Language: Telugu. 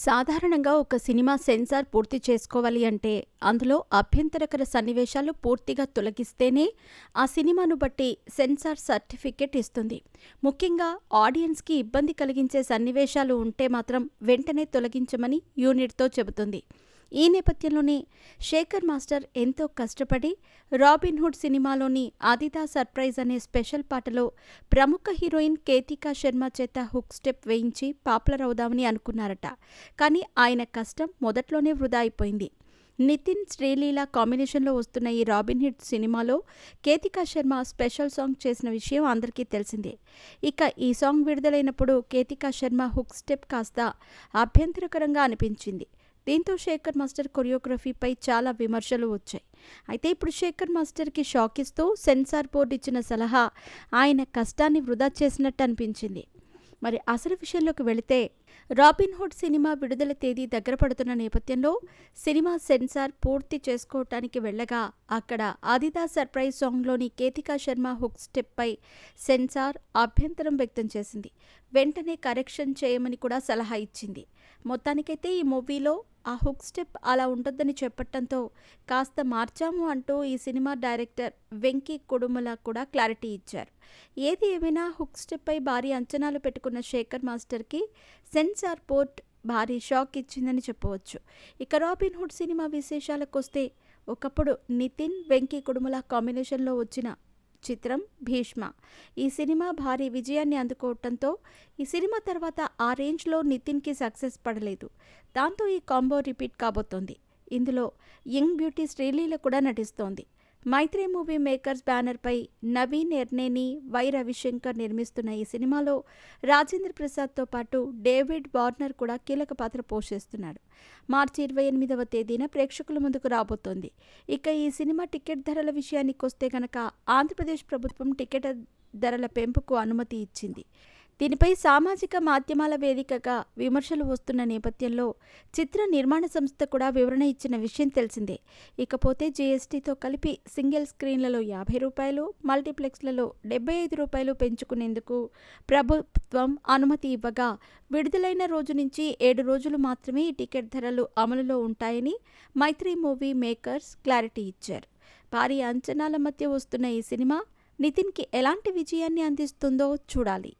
సాధారణంగా ఒక సినిమా సెన్సార్ పూర్తి చేసుకోవాలి అంటే అందులో అభ్యంతరకర సన్నివేశాలు పూర్తిగా తొలగిస్తేనే ఆ సినిమాను బట్టి సెన్సార్ సర్టిఫికెట్ ఇస్తుంది. ముఖ్యంగా ఆడియన్స్కి ఇబ్బంది కలిగించే సన్నివేశాలు ఉంటే మాత్రం వెంటనే తొలగించమని యూనిట్తో చెబుతుంది. ఈ నేపథ్యంలోనే శేఖర్ మాస్టర్ ఎంతో కష్టపడి రాబిన్ హుడ్ సినిమాలోని ఆదిదా సర్ప్రైజ్ అనే స్పెషల్ పాటలో ప్రముఖ హీరోయిన్ కేతికా శర్మ చేత హుక్ స్టెప్ వేయించి పాపులర్ అవుదామని అనుకున్నారట. కానీ ఆయన కష్టం మొదట్లోనే వృధా అయిపోయింది. నితిన్, శ్రీలీల కాంబినేషన్లో వస్తున్న ఈ రాబిన్ హుడ్ సినిమాలో కేతికా శర్మ స్పెషల్ సాంగ్ చేసిన విషయం అందరికీ తెలిసిందే. ఇక ఈ సాంగ్ విడుదలైనప్పుడు కేతికా శర్మ హుక్ స్టెప్ కాస్త అభ్యంతరకరంగా అనిపించింది. దీంతో శేఖర్ మాస్టర్ కొరియోగ్రఫీపై చాలా విమర్శలు వచ్చాయి. అయితే ఇప్పుడు శేఖర్ మాస్టర్కి షాక్ ఇస్తూ సెన్సార్ బోర్డు ఇచ్చిన సలహా ఆయన కష్టాన్ని వృధా చేసినట్టు అనిపించింది. మరి అసలు విషయంలోకి వెళితే రాబిన్ హుడ్ సినిమా విడుదల తేదీ దగ్గర పడుతున్న నేపథ్యంలో సినిమా సెన్సార్ పూర్తి చేసుకోవటానికి వెళ్ళగా అక్కడ ఆదిదా సర్ప్రైజ్ సాంగ్లోని కేతికా శర్మ హుక్ స్టెప్పై సెన్సార్ అభ్యంతరం వ్యక్తం చేసింది. వెంటనే కరెక్షన్ చేయమని కూడా సలహా ఇచ్చింది. మొత్తానికైతే ఈ మూవీలో ఆ హుక్ స్టెప్ అలా ఉండొద్దని చెప్పటంతో కాస్త మార్చాము అంటూ ఈ సినిమా డైరెక్టర్ వెంకీ కుడుముల కూడా క్లారిటీ ఇచ్చారు. ఏది ఏమైనా హుక్ స్టెప్పై భారీ అంచనాలు పెట్టుకున్న శేఖర్ మాస్టర్కి సెన్సార్ బోర్డ్ భారీ షాక్ ఇచ్చిందని చెప్పవచ్చు. ఇక రాబిన్ హుడ్ సినిమా విశేషాలకొస్తే ఒకప్పుడు నితిన్, వెంకీ కుడుముల కాంబినేషన్లో వచ్చిన చిత్రం భీష్మ. ఈ సినిమా భారీ విజయాన్ని అందుకోవటంతో ఈ సినిమా తర్వాత ఆ రేంజ్లో నితిన్కి సక్సెస్ పడలేదు. దాంతో ఈ కాంబో రిపీట్ కాబోతోంది. ఇందులో యంగ్ బ్యూటీ శ్రీలీల కూడా నటిస్తోంది. మైత్రి మూవీ మేకర్స్ బ్యానర్పై నవీన్ ఎర్నేని, వై రవిశంకర్ నిర్మిస్తున్న ఈ సినిమాలో రాజేంద్ర ప్రసాద్తో పాటు డేవిడ్ వార్నర్ కూడా కీలక పాత్ర పోషిస్తున్నాడు. మార్చి 28వ తేదీన ప్రేక్షకుల ముందుకు రాబోతోంది. ఇక ఈ సినిమా టికెట్ ధరల విషయానికొస్తే కనుక ఆంధ్రప్రదేశ్ ప్రభుత్వం టికెట్ ధరల పెంపుకు అనుమతి ఇచ్చింది. దీనిపై సామాజిక మాధ్యమాల వేదికగా విమర్శలు వస్తున్న నేపథ్యంలో చిత్ర నిర్మాణ సంస్థ కూడా వివరణ ఇచ్చిన విషయం తెలిసిందే. ఇకపోతే జీఎస్టీతో కలిపి సింగిల్ స్క్రీన్లలో రూ. 50, మల్టీప్లెక్స్లలో రూ. 75 పెంచుకునేందుకు ప్రభుత్వం అనుమతి ఇవ్వగా విడుదలైన రోజు నుంచి 7 రోజులు మాత్రమే ఈ టికెట్ ధరలు అమలులో ఉంటాయని మైత్రి మూవీ మేకర్స్ క్లారిటీ ఇచ్చారు. భారీ అంచనాల మధ్య వస్తున్న ఈ సినిమా నితిన్కి ఎలాంటి విజయాన్ని అందిస్తుందో చూడాలి.